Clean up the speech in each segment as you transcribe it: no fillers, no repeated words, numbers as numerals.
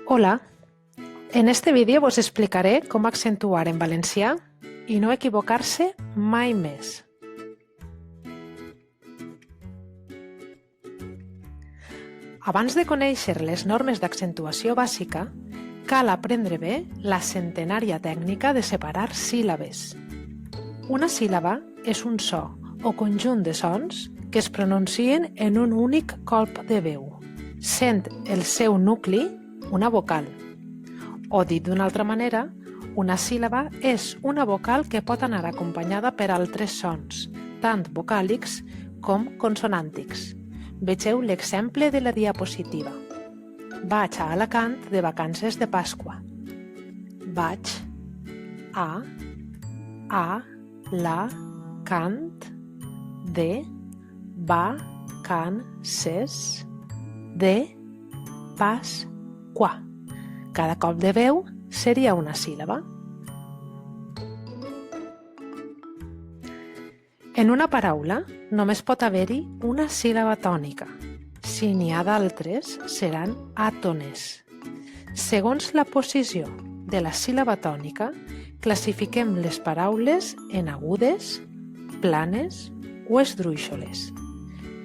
Hola, en este vídeo vos explicaré com accentuar en valencià i no equivocar-se mai més. Abans de conèixer les normes d'accentuació bàsica, cal aprendre bé la centenària tècnica de separar síl·labes. Una síl·laba és un so o conjunt de sons que es pronuncien en un únic colp de veu, sent el seu nucli una vocal. O dit d'una altra manera, una síl·laba és una vocal que pot anar acompanyada per altres sons, tant vocàlics com consonàntics. Vegeu l'exemple de la diapositiva. Vaig a Alacant de vacances de Pasqua. Vaig a la cant de vacances de Pasqua. Cada cop de veu seria una síl·laba. En una paraula només pot haver-hi una síl·laba tònica. Si n'hi ha d'altres, seran àtones. Segons la posició de la síl·laba tònica, classifiquem les paraules en agudes, planes o esdrúixoles.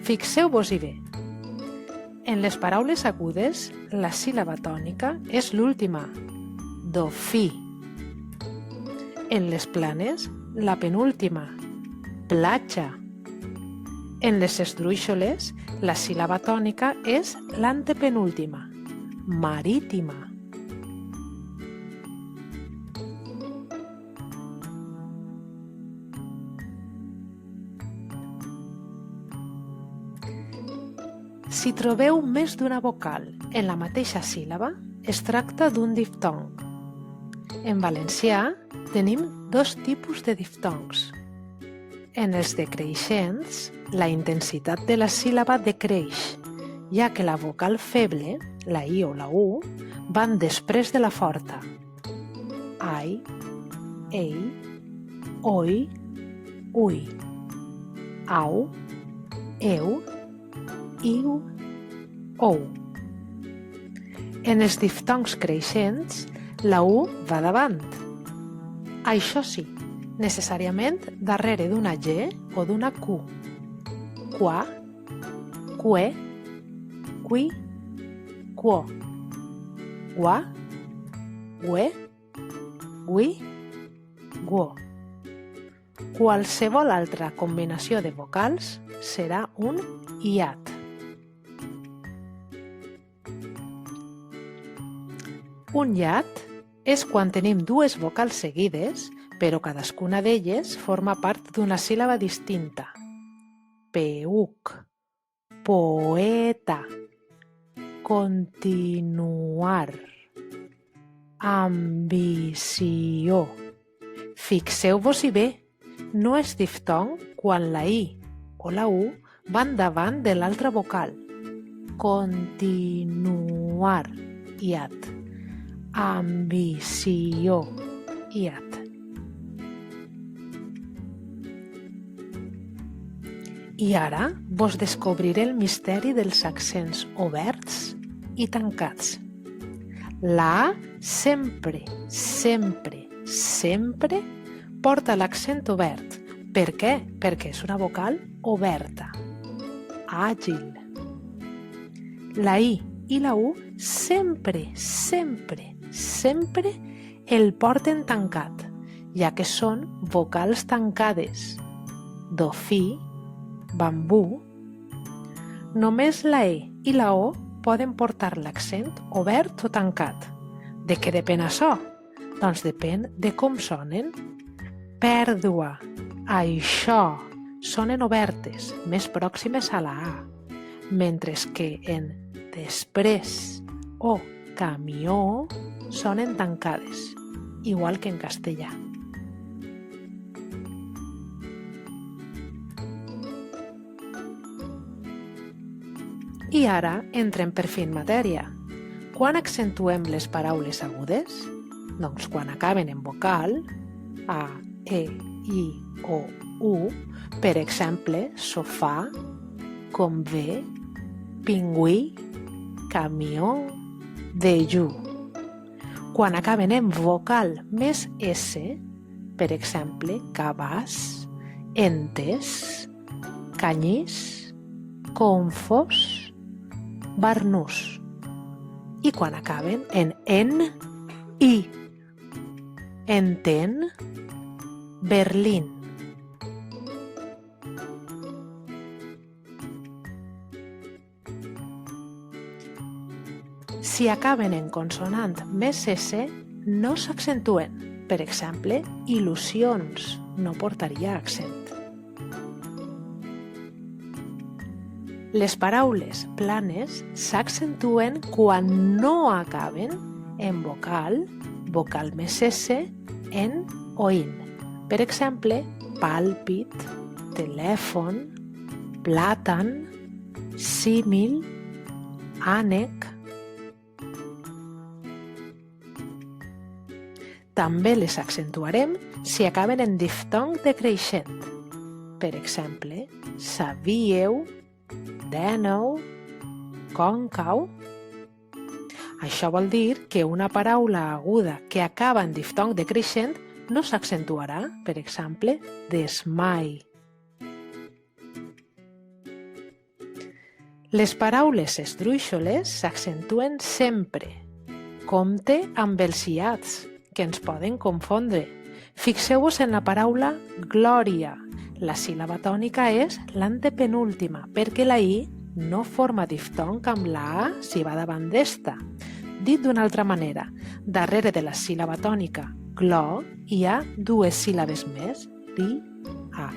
Fixeu-vos-hi bé. En les paraules agudes, la síl·laba tònica és l'última, do, fi. En les planes, la penúltima, platja. En les esdrúixoles, la síl·laba tònica és l'antepenúltima, marítima. Si trobeu més d'una vocal en la mateixa síl·laba, es tracta d'un diftong. En valencià tenim dos tipus de diftongs. En els decreixents, la intensitat de la síl·laba decreix, ja que la vocal feble, la I o la U, van després de la forta. Ai, ei, oi, ui. Au, eu, iu, ou. En els diftongs creixents, la U va davant. Això sí, necessàriament darrere d'una G o d'una Q. Qua, que, qui, quo. Gua, gue, gui, guo. Qualsevol altra combinació de vocals serà un hiat. Un hiat és quan tenim dues vocals seguides, però cadascuna d'elles forma part d'una síl·laba distinta. Peuc, poeta, continuar, ambició. Fixeu-vos-hi bé, no és diftong quan la I o la U van davant de l'altra vocal. Continuar, hiat. Ambició, hiat. I ara vos descobriré el misteri dels accents oberts i tancats. La A sempre, sempre, sempre porta l'accent obert. Per què? Perquè és una vocal oberta, àgil. La I i la U sempre, sempre, sempre el porten tancat, ja que són vocals tancades. Do, fi, bambú. Només la E i la O poden portar l'accent obert o tancat. De què depèn això? Doncs depèn de com sonen. Pèrdua, això, sonen obertes, més pròximes a la A, mentre que en després o camió sonen tancades, igual que en castellà. I ara entrem per fi en matèria. Quan accentuem les paraules agudes? Doncs quan acaben en vocal, A, E, I, O, U, per exemple, sofà, convé, pingüí, camió, dejú. quan acaben en vocal més S, per exemple, cabàs, entes, canyís, confós, barnús. I quan acaben en i, entén, Berlín. Si acaben en consonant més S, no s'accentuen. Per exemple, il·lusions no portaria accent. Les paraules planes s'accentuen quan no acaben en vocal, vocal més S, en o in. Per exemple, pàlpit, telèfon, plàtan, símil, ànec. També les accentuarem si acaben en diftong decreixent. Per exemple, sabíeu, dèneu, còncau. Això vol dir que una paraula aguda que acaba en diftong decreixent no s'accentuarà, per exemple, desmai. Les paraules esdrúixoles s'accentuen sempre. Compte amb els iats, que ens poden confondre. Fixeu-vos en la paraula glòria. La síl·laba tònica és l'antepenúltima, perquè la i no forma diftong amb la a si va davant d'esta. Dit d'una altra manera, darrere de la síl·laba tònica glò hi ha dues síl·labes més, li, a.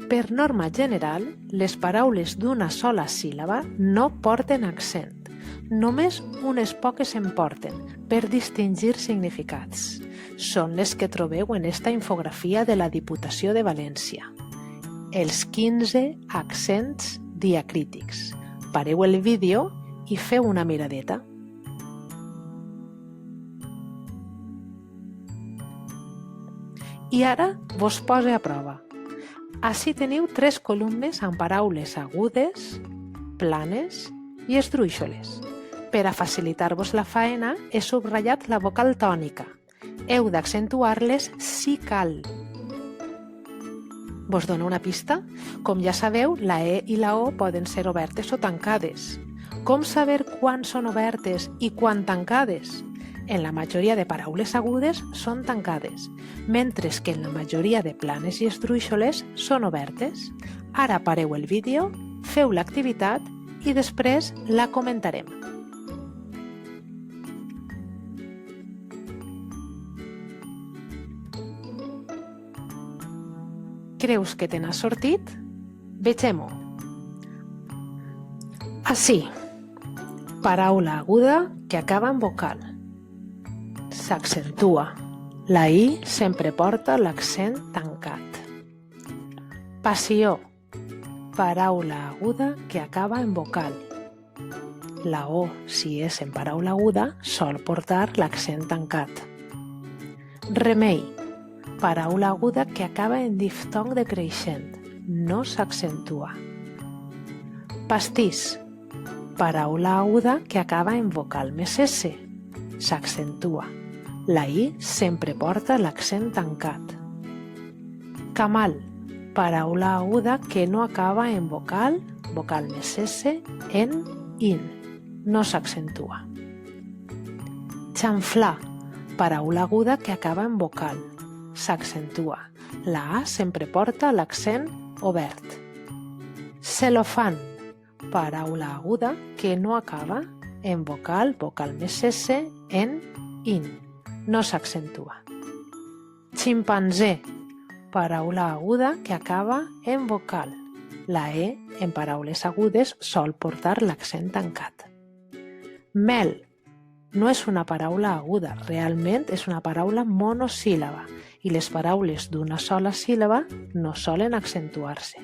Per norma general, les paraules d'una sola síl·laba no porten accent. Només unes poques en porten, per distingir significats. Són les que trobeu en esta infografia de la Diputació de València. Els 15 accents diacrítics. Pareu el vídeo i feu una miradeta. I ara vos poso a prova. Ací teniu 3 columnes amb paraules agudes, planes i esdrúixoles. Per a facilitar-vos la faena, he subratllat la vocal tònica. Heu d'accentuar-les si cal. Vos dono una pista? Com ja sabeu, la E i la O poden ser obertes o tancades. Com saber quan són obertes i quan tancades? En la majoria de paraules agudes són tancades, mentre que en la majoria de planes i esdrúixoles són obertes. Ara pareu el vídeo, feu l'activitat i després la comentarem. Creus que te n'ha sortit? Vegem-ho. Ací, paraula aguda que acaba en vocal. S'accentua. La i sempre porta l'accent tancat. Passió. Paraula aguda que acaba en vocal. La o, si és en paraula aguda, sol portar l'accent tancat. Remei. Paraula aguda que acaba en diftong decreixent. No s'accentua. Pastís. Paraula aguda que acaba en vocal més S. S'accentua. La i sempre porta l'accent tancat. Camal. Paraula aguda que no acaba en vocal, vocal més S, en in. No s'accentua. Xamflar. Paraula aguda que acaba en vocal. S'accentua. La a sempre porta l'accent obert. Celofan. Paraula aguda que no acaba en vocal, vocal més S, en in. No s'accentua. Ximpanzé. Paraula aguda que acaba en vocal. La E, en paraules agudes, sol portar l'accent tancat. Mel. No és una paraula aguda, realment és una paraula monosíl·laba i les paraules d'una sola síl·laba no solen accentuar-se.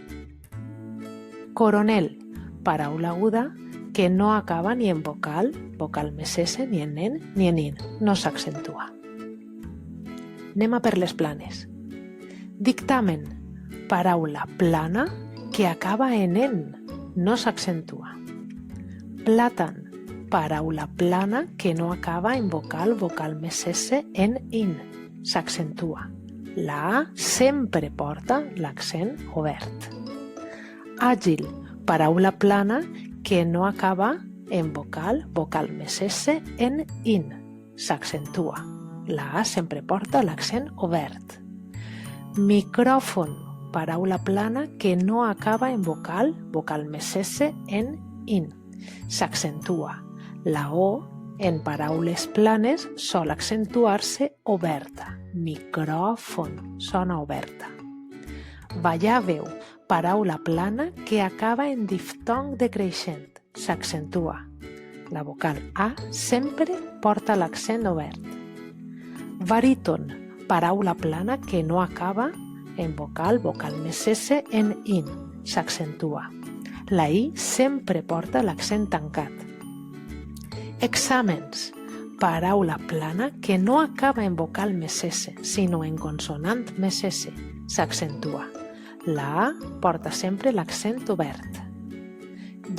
Coronel. Paraula aguda que no acaba ni en vocal, vocal més S, ni en nen, ni en in. No s'accentua. Anem a per les planes. Dictamen. Paraula plana que acaba en en. no s'accentua. Plàtan, paraula plana que no acaba en vocal més S en in, s'accentua. La A sempre porta l'accent obert. Àgil, paraula plana que no acaba en vocal més S en in, s'accentua. La A sempre porta l'accent obert. Micròfon, paraula plana que no acaba en vocal més S en in, s'accentua. La O en paraules planes sol accentuar-se oberta. Micròfon, sona oberta. Ballar veu, paraula plana que acaba en diftong decreixent, s'accentua. La vocal A sempre porta l'accent obert. Baríton, paraula plana que no acaba en vocal més S en in, s'accentua. La I sempre porta l'accent tancat. Exàmens, paraula plana que no acaba en vocal més S, sinó en consonant més S, s'accentua. La A porta sempre l'accent obert.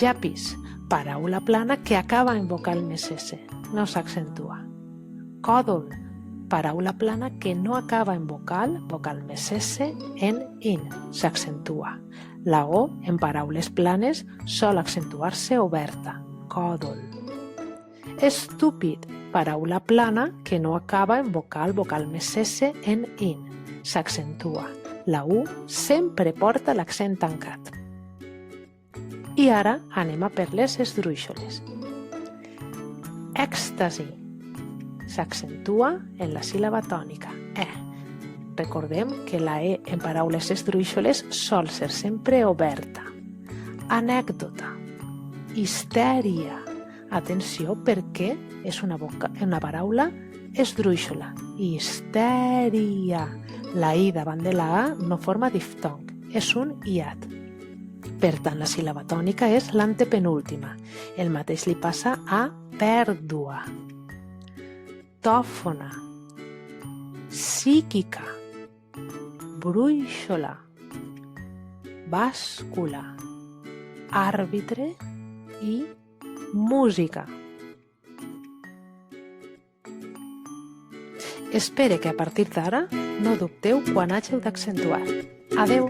Llapis, paraula plana que acaba en vocal més S, no s'accentua. Còdol, paraula plana que no acaba en vocal més S en in, s'accentua. La O en paraules planes sol accentuar-se oberta. Còdol. Estúpid, paraula plana que no acaba en vocal més S en in, s'accentua. La U sempre porta l'accent tancat. I ara anem a per les esdrúixoles. Èxtasi, s'accentua en la síl·laba tònica, E. Recordem que la E en paraules esdrúixoles sol ser sempre oberta. Anècdota. Histèria. Atenció perquè és una paraula esdrúixola. Histèria. La I davant de la A no forma diftong, és un hiat. Per tant, la síl·laba tònica és l'antepenúltima. El mateix li passa a pèrdua. Tòfona. Psíquica. Brúixola. Bàscula. Àrbitre i música. Espere que a partir d'ara no dubteu quan hàgiu d'accentuar. Adeu!